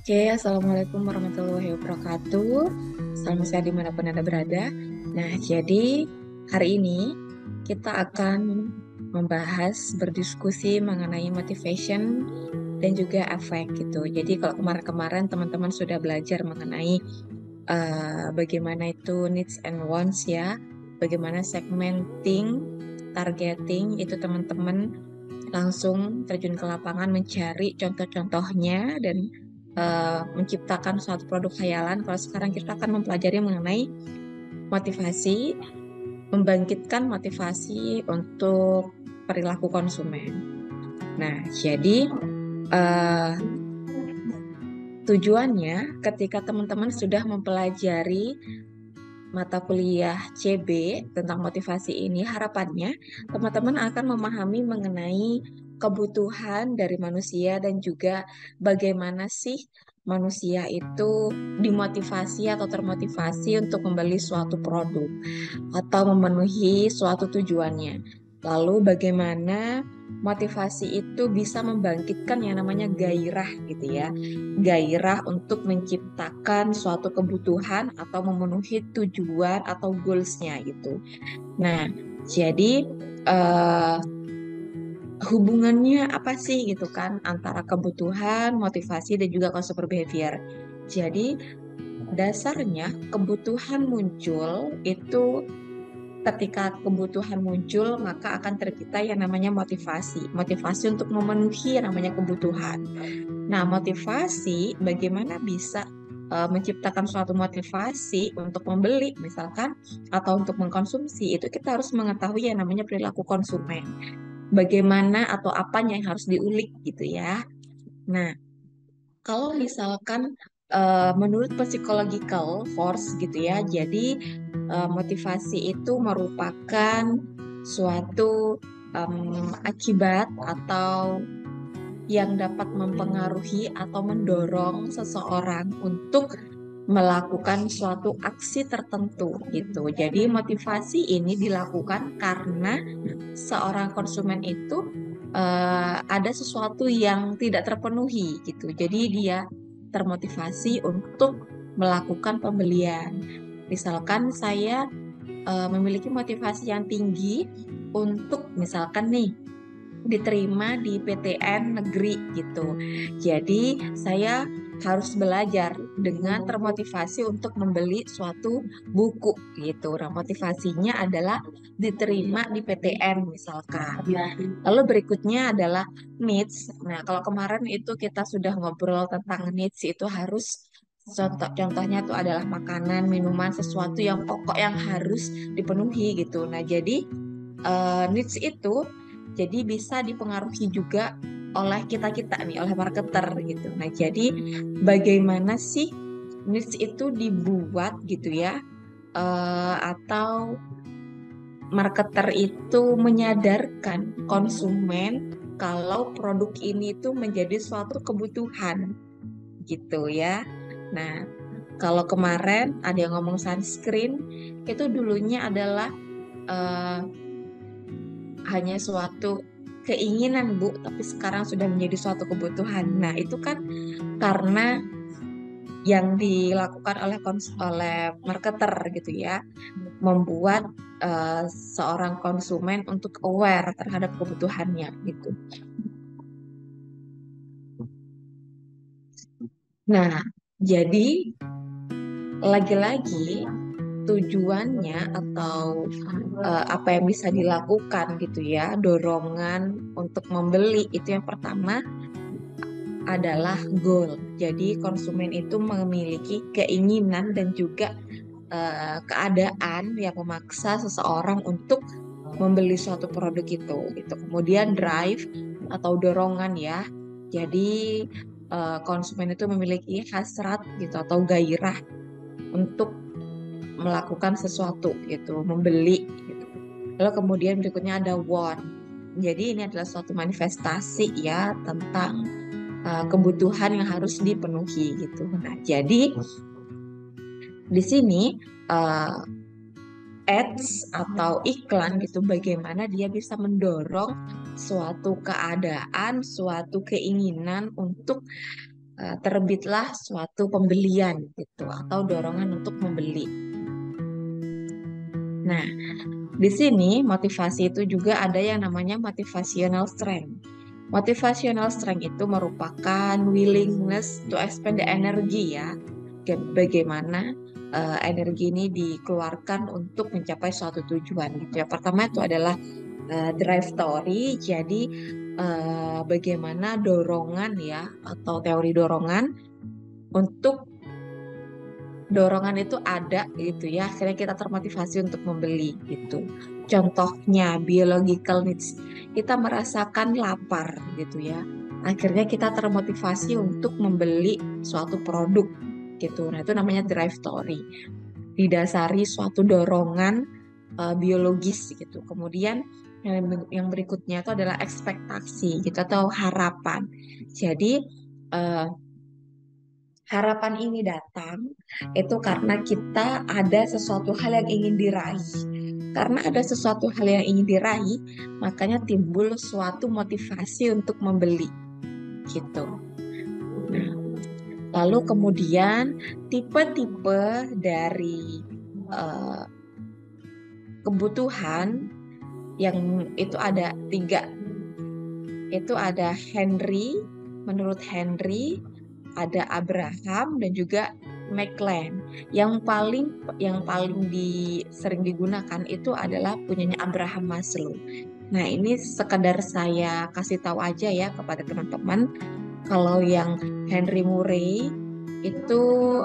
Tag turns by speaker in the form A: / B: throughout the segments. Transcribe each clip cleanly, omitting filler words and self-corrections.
A: Oke, Assalamualaikum warahmatullahi wabarakatuh. Salam sehat dimanapun Anda berada. Nah, jadi hari ini kita akan membahas, berdiskusi mengenai motivation dan juga efek gitu. Jadi kalau kemarin-kemarin teman-teman sudah belajar mengenai bagaimana itu needs and wants ya, bagaimana segmenting, targeting, itu teman-teman langsung terjun ke lapangan mencari contoh-contohnya dan menciptakan suatu produk khayalan. Kalau sekarang kita akan mempelajari mengenai motivasi, membangkitkan motivasi untuk perilaku konsumen. Nah, jadi eh, tujuannya ketika teman-teman sudah mempelajari mata kuliah CB tentang motivasi ini, harapannya teman-teman akan memahami mengenai kebutuhan dari manusia dan juga bagaimana sih manusia itu dimotivasi atau termotivasi untuk membeli suatu produk atau memenuhi suatu tujuannya. Lalu bagaimana motivasi itu bisa membangkitkan yang namanya gairah gitu ya. Gairah untuk menciptakan suatu kebutuhan atau memenuhi tujuan atau goals-nya gitu. Nah, jadi eh, hubungannya apa sih gitu kan antara kebutuhan, motivasi dan juga consumer behavior. Jadi dasarnya kebutuhan muncul itu ketika kebutuhan muncul, maka akan tercipta yang namanya motivasi. Motivasi untuk memenuhi yang namanya kebutuhan. Nah, motivasi bagaimana bisa menciptakan suatu motivasi untuk membeli misalkan atau untuk mengkonsumsi itu kita harus mengetahui yang namanya perilaku konsumen. Bagaimana atau apanya yang harus diulik gitu ya. Nah, kalau misalkan menurut psychological force gitu ya, jadi motivasi itu merupakan suatu akibat atau yang dapat mempengaruhi atau mendorong seseorang untuk melakukan suatu aksi tertentu gitu. Jadi motivasi ini dilakukan karena seorang konsumen itu ada sesuatu yang tidak terpenuhi gitu. Jadi dia termotivasi untuk melakukan pembelian. Misalkan saya memiliki motivasi yang tinggi untuk misalkan nih diterima di PTN negeri gitu. Jadi saya harus belajar dengan termotivasi untuk membeli suatu buku gitu. Nah, motivasinya adalah diterima di PTN misalkan. Lalu berikutnya adalah needs. Nah, kalau kemarin itu kita sudah ngobrol tentang needs itu harus contohnya itu adalah makanan, minuman, sesuatu yang pokok yang harus dipenuhi gitu. Nah, jadi needs itu jadi bisa dipengaruhi juga oleh kita-kita nih, oleh marketer gitu. Nah, jadi bagaimana sih needs itu dibuat gitu ya, atau marketer itu menyadarkan konsumen kalau produk ini tuh menjadi suatu kebutuhan gitu ya. Nah, kalau kemarin ada yang ngomong sunscreen, itu dulunya adalah eh, hanya suatu keinginan Bu, tapi sekarang sudah menjadi suatu kebutuhan. Nah, itu kan karena yang dilakukan oleh marketer gitu ya, membuat seorang konsumen untuk aware terhadap kebutuhannya gitu. Nah, jadi lagi-lagi tujuannya atau apa yang bisa dilakukan gitu ya, dorongan untuk membeli itu yang pertama adalah goal. Jadi konsumen itu memiliki keinginan dan juga keadaan yang memaksa seseorang untuk membeli suatu produk itu gitu. Kemudian drive atau dorongan ya. Jadi konsumen itu memiliki hasrat gitu atau gairah untuk melakukan sesuatu gitu, membeli gitu. Lalu kemudian berikutnya ada want. Jadi ini adalah suatu manifestasi ya tentang kebutuhan yang harus dipenuhi gitu. Nah, jadi di sini uh, ads atau iklan gitu bagaimana dia bisa mendorong suatu keadaan, suatu keinginan untuk terbitlah suatu pembelian gitu atau dorongan untuk membeli. Nah, di sini motivasi itu juga ada yang namanya motivational strength. Motivational strength itu merupakan willingness to expend the energy ya. Bagaimana energi ini dikeluarkan untuk mencapai suatu tujuan gitu ya. Pertama itu adalah drive theory. Jadi bagaimana dorongan ya atau teori dorongan untuk dorongan itu ada gitu ya, akhirnya kita termotivasi untuk membeli gitu. Contohnya biological needs, kita merasakan lapar gitu ya, akhirnya kita termotivasi untuk membeli suatu produk gitu. Nah itu namanya drive theory, didasari suatu dorongan biologis gitu. Kemudian yang berikutnya itu adalah ekspektasi gitu atau harapan. Jadi harapan ini datang itu karena kita ada sesuatu hal yang ingin diraih. Karena ada sesuatu hal yang ingin diraih, makanya timbul suatu motivasi untuk membeli gitu. Nah, lalu kemudian tipe-tipe dari uh, kebutuhan yang itu ada 3. Itu ada Henry, menurut Henry, ada Abraham dan juga McLean. Yang paling sering digunakan itu adalah punyanya Abraham Maslow. Nah, ini sekedar saya kasih tahu aja ya kepada teman-teman. Kalau yang Henry Murray itu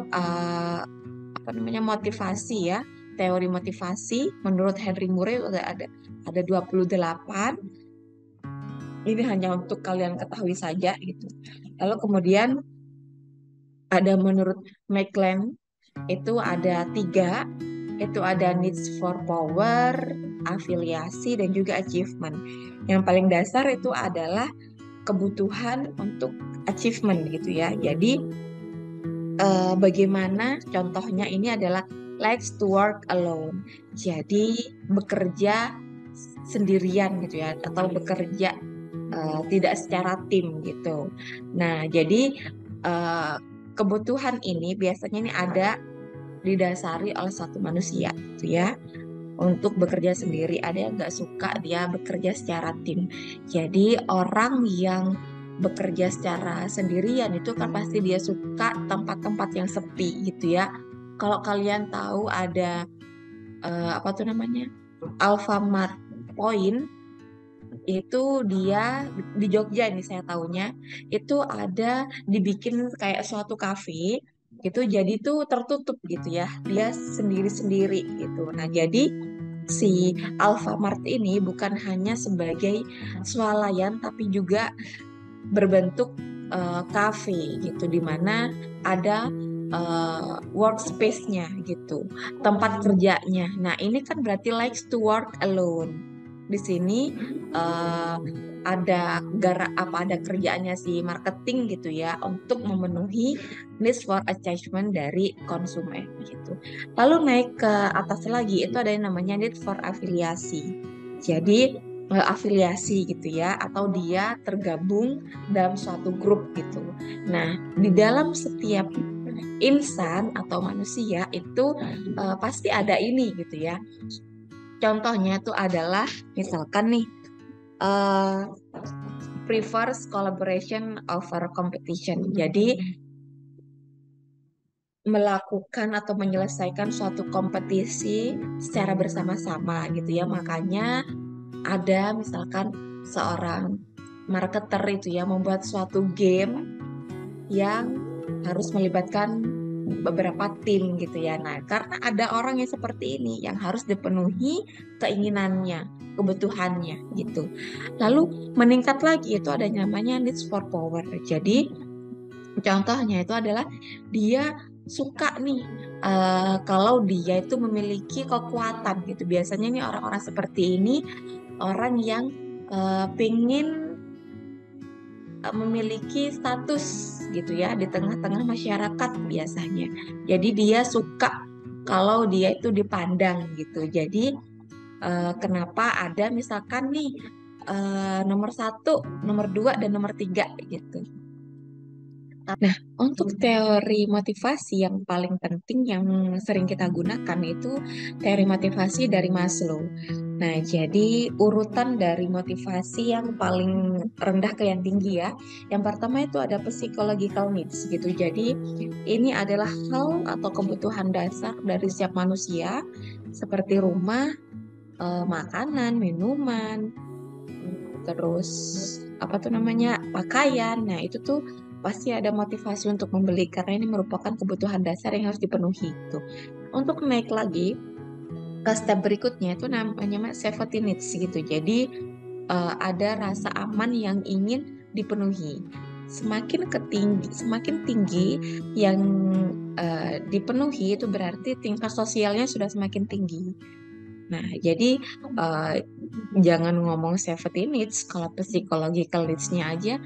A: apa namanya motivasi ya, teori motivasi menurut Henry Murray ada 28. Ini hanya untuk kalian ketahui saja gitu. Lalu kemudian ada menurut McLean itu ada 3, itu ada needs for power, afiliasi, dan juga achievement. Yang paling dasar itu adalah kebutuhan untuk achievement gitu ya. Jadi bagaimana contohnya ini adalah likes to work alone. Jadi bekerja sendirian gitu ya, atau bekerja tidak secara tim gitu. Nah, jadi kebutuhan ini biasanya ini ada didasari oleh satu manusia gitu ya. Untuk bekerja sendiri, ada yang nggak suka dia bekerja secara tim. Jadi orang yang bekerja secara sendirian itu kan pasti dia suka tempat-tempat yang sepi gitu ya. Kalau kalian tahu ada apa tuh namanya Alfamart Point, itu dia di Jogja ini saya tahunya itu ada dibikin kayak suatu kafe gitu, jadi tuh tertutup gitu ya, dia sendiri-sendiri gitu. Nah jadi si Alfamart ini bukan hanya sebagai swalayan tapi juga berbentuk kafe gitu, di mana ada workspace-nya gitu, tempat kerjanya. Nah ini kan berarti likes to work alone. Di sini uh, ada kerjaannya si marketing gitu ya untuk memenuhi needs for attachment dari konsumen gitu. Lalu naik ke atas lagi itu ada yang namanya need for afiliasi. Jadi afiliasi gitu ya, atau dia tergabung dalam suatu grup gitu. Nah, di dalam setiap insan atau manusia itu pasti ada ini gitu ya. Contohnya itu adalah misalkan nih prefers collaboration over competition. Jadi melakukan atau menyelesaikan suatu kompetisi secara bersama-sama gitu ya. Makanya ada misalkan seorang marketer itu ya membuat suatu game yang harus melibatkan beberapa tim gitu ya. Nah, karena ada orang yang seperti ini yang harus dipenuhi keinginannya, kebutuhannya gitu. Lalu meningkat lagi itu ada namanya needs for power. Jadi contohnya itu adalah dia suka nih kalau dia itu memiliki kekuatan gitu. Biasanya nih orang-orang seperti ini orang yang pingin memiliki status gitu ya di tengah-tengah masyarakat biasanya. Jadi dia suka kalau dia itu dipandang gitu. Jadi kenapa ada misalkan nih nomor 1, nomor 2, dan nomor 3 gitu. Nah, untuk teori motivasi yang paling penting yang sering kita gunakan itu teori motivasi dari Maslow. Nah, jadi urutan dari motivasi yang paling rendah ke yang tinggi ya. Yang pertama itu ada psychological needs gitu. Jadi ini adalah hal atau kebutuhan dasar dari setiap manusia seperti rumah, makanan, minuman, terus apa tuh namanya pakaian. Nah itu tuh pasti ada motivasi untuk membeli karena ini merupakan kebutuhan dasar yang harus dipenuhi gitu. Untuk naik lagi ke step berikutnya itu namanya safety needs gitu. Jadi ada rasa aman yang ingin dipenuhi. Semakin tinggi yang dipenuhi itu berarti tingkat sosialnya sudah semakin tinggi. Nah, jadi eh, jangan ngomong safety needs, kalau psychological needs-nya aja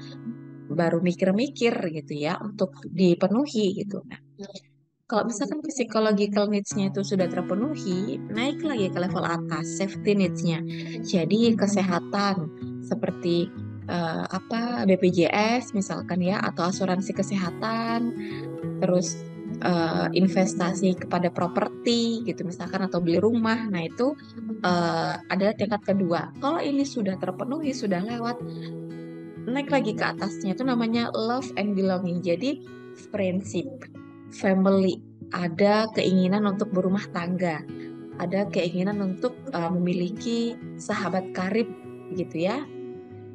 A: baru mikir-mikir gitu ya untuk dipenuhi gitu. Nah, kalau misalkan psychological needs-nya itu sudah terpenuhi, naik lagi ke level atas, safety needs-nya. Jadi kesehatan seperti apa BPJS misalkan ya atau asuransi kesehatan, terus investasi kepada properti gitu misalkan atau beli rumah. Nah, itu adalah tingkat kedua. Kalau ini sudah terpenuhi, sudah lewat, naik lagi ke atasnya itu namanya love and belonging. Jadi prinsip family, ada keinginan untuk berumah tangga, ada keinginan untuk memiliki sahabat karib gitu ya.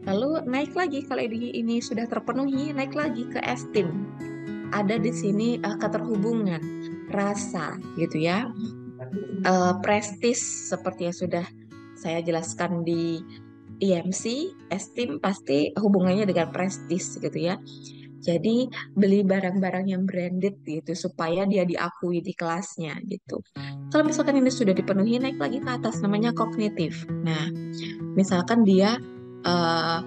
A: Lalu naik lagi kalau ini sudah terpenuhi, naik lagi ke esteem. Ada di sini keterhubungan, rasa gitu ya. Prestis seperti yang sudah saya jelaskan di EMC, esteem pasti hubungannya dengan prestis gitu ya. Jadi beli barang-barang yang branded gitu supaya dia diakui di kelasnya gitu. Kalau misalkan ini sudah dipenuhi, naik lagi ke atas namanya kognitif. Nah, misalkan dia eh,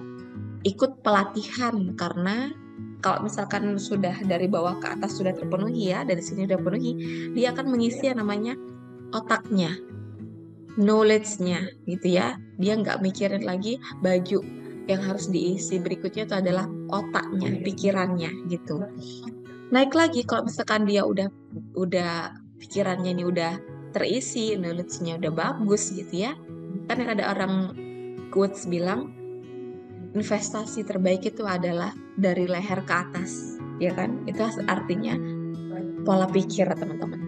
A: ikut pelatihan karena kalau misalkan sudah dari bawah ke atas sudah terpenuhi ya, dari sini sudah penuhi, dia akan mengisi yang namanya otaknya, knowledge-nya gitu ya. Dia nggak mikirin lagi baju yang harus diisi berikutnya itu adalah otaknya, pikirannya gitu. Naik lagi kalau misalkan dia udah pikirannya ini udah terisi, knowledge-nya udah bagus gitu ya. Kan ada orang quotes bilang investasi terbaik itu adalah dari leher ke atas, ya kan? Itu artinya pola pikir, teman-teman.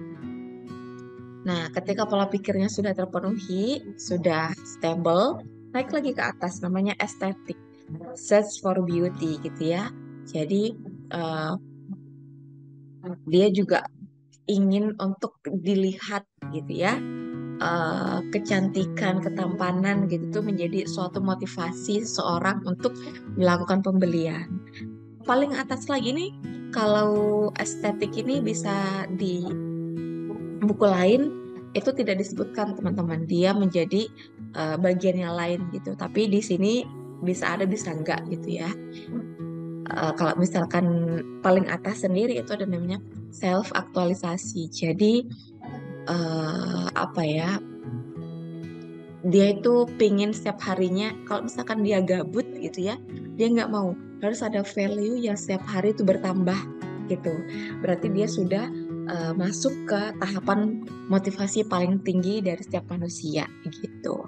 A: Nah, ketika pola pikirnya sudah terpenuhi, sudah stable, naik lagi ke atas, namanya estetik, search for beauty gitu ya. Jadi eh, dia juga ingin untuk dilihat gitu ya. Kecantikan, ketampanan gitu tuh menjadi suatu motivasi seseorang untuk melakukan pembelian. Paling atas lagi nih, kalau estetik ini bisa di buku lain itu tidak disebutkan teman-teman, dia menjadi bagian yang lain gitu. Tapi di sini bisa ada bisa enggak gitu ya. Kalau misalkan paling atas sendiri itu ada namanya self aktualisasi. Jadi apa ya? Dia itu pingin setiap harinya kalau misalkan dia gabut gitu ya, dia nggak mau, harus ada value yang setiap hari itu bertambah gitu. Berarti dia sudah masuk ke tahapan motivasi paling tinggi dari setiap manusia gitu.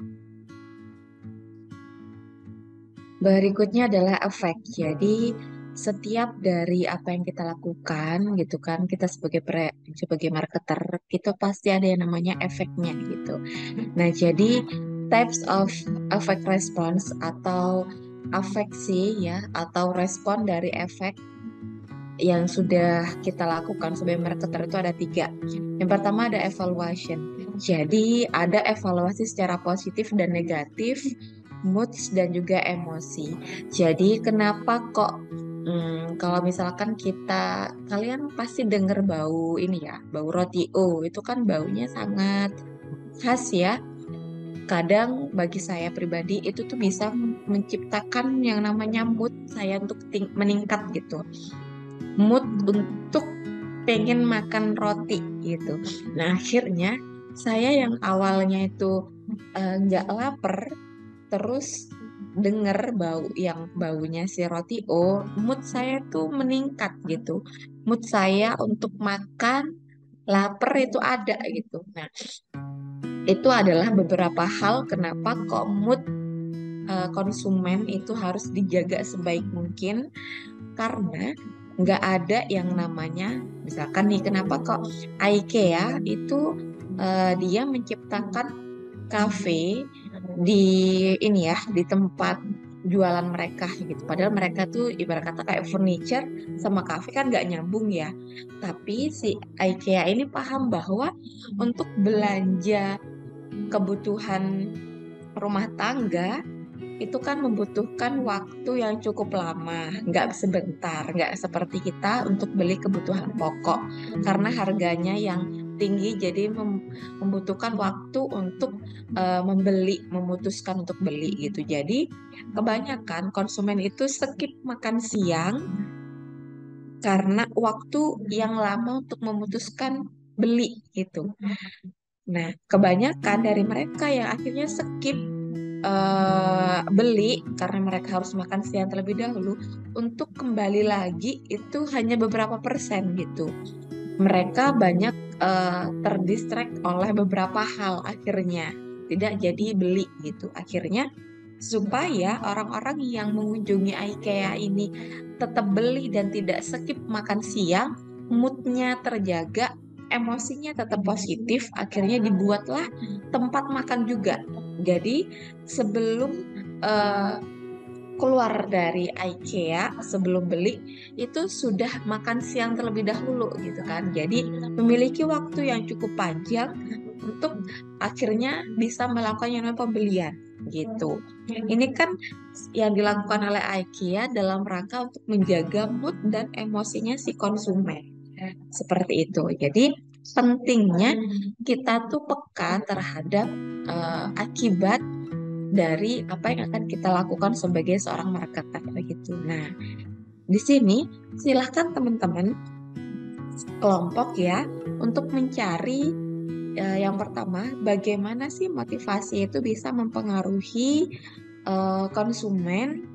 A: Berikutnya adalah efek. Jadi setiap dari apa yang kita lakukan gitu kan, kita sebagai marketer, kita pasti ada yang namanya efeknya gitu. Nah, jadi types of effect response atau afeksi ya atau respon dari efek yang sudah kita lakukan sebagai marketer itu ada tiga. Yang pertama ada evaluation. Jadi ada evaluasi secara positif dan negatif, moods dan juga emosi. Jadi kenapa kok kalau misalkan kalian pasti dengar bau ini ya, bau roti O itu kan baunya sangat khas ya. Kadang bagi saya pribadi itu tuh bisa menciptakan yang namanya mood saya untuk meningkat gitu. Mood untuk pengen makan roti gitu. Nah, akhirnya saya yang awalnya itu nggak lapar, terus denger baunya si roti O, mood saya tuh meningkat gitu. Mood saya untuk makan, lapar itu ada gitu. Nah, itu adalah beberapa hal kenapa kok mood konsumen itu harus dijaga sebaik mungkin, karena nggak ada yang namanya, misalkan nih, kenapa kok IKEA itu dia menciptakan kafe di ini ya, di tempat jualan mereka gitu. Padahal mereka tuh ibarat kata kayak furniture sama kafe kan nggak nyambung ya. Tapi si IKEA ini paham bahwa untuk belanja kebutuhan rumah tangga itu kan membutuhkan waktu yang cukup lama, nggak sebentar, nggak seperti kita untuk beli kebutuhan pokok, karena harganya yang tinggi, jadi membutuhkan waktu untuk memutuskan untuk beli gitu. Jadi kebanyakan konsumen itu skip makan siang karena waktu yang lama untuk memutuskan beli gitu. Nah, kebanyakan dari mereka yang akhirnya skip beli karena mereka harus makan siang terlebih dahulu, untuk kembali lagi itu hanya beberapa persen gitu. Mereka banyak terdistract oleh beberapa hal, akhirnya tidak jadi beli gitu. Akhirnya supaya orang-orang yang mengunjungi IKEA ini tetap beli dan tidak skip makan siang, moodnya terjaga, emosinya tetap positif, akhirnya dibuatlah tempat makan juga. Jadi sebelum eh, keluar dari IKEA, sebelum beli itu sudah makan siang terlebih dahulu gitu kan. Jadi memiliki waktu yang cukup panjang untuk akhirnya bisa melakukan yang namanya pembelian gitu. Ini kan yang dilakukan oleh IKEA dalam rangka untuk menjaga mood dan emosinya si konsumen. Seperti itu. Jadi pentingnya kita tuh peka terhadap akibat dari apa yang akan kita lakukan sebagai seorang marketer begitu. Nah, di sini silahkan teman-teman kelompok ya untuk mencari yang pertama, bagaimana sih motivasi itu bisa mempengaruhi konsumen,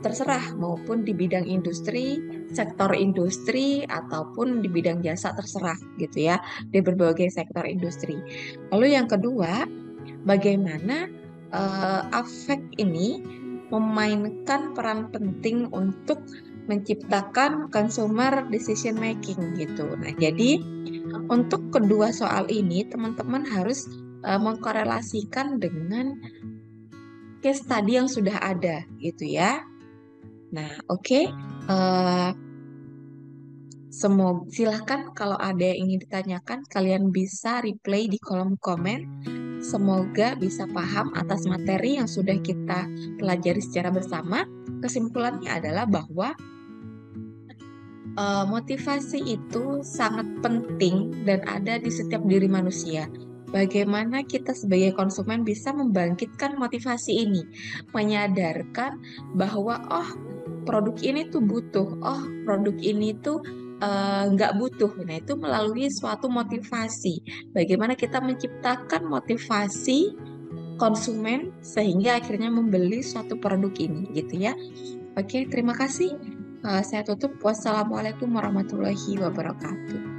A: terserah maupun di bidang industri, sektor industri ataupun di bidang jasa, terserah gitu ya, di berbagai sektor industri. Lalu yang kedua, bagaimana afek ini memainkan peran penting untuk menciptakan consumer decision making gitu. Nah, jadi untuk kedua soal ini teman-teman harus mengkorelasikan dengan case study yang sudah ada gitu ya. Nah, oke. Semoga silahkan kalau ada yang ingin ditanyakan, kalian bisa reply di kolom komen. Semoga bisa paham atas materi yang sudah kita pelajari secara bersama. Kesimpulannya adalah bahwa motivasi itu sangat penting dan ada di setiap diri manusia. Bagaimana kita sebagai konsumen bisa membangkitkan motivasi ini, menyadarkan bahwa produk ini tuh butuh, produk ini tuh nggak butuh. Nah, itu melalui suatu motivasi. Bagaimana kita menciptakan motivasi konsumen sehingga akhirnya membeli suatu produk ini, gitu ya. Oke, terima kasih. Saya tutup. Wassalamualaikum warahmatullahi wabarakatuh.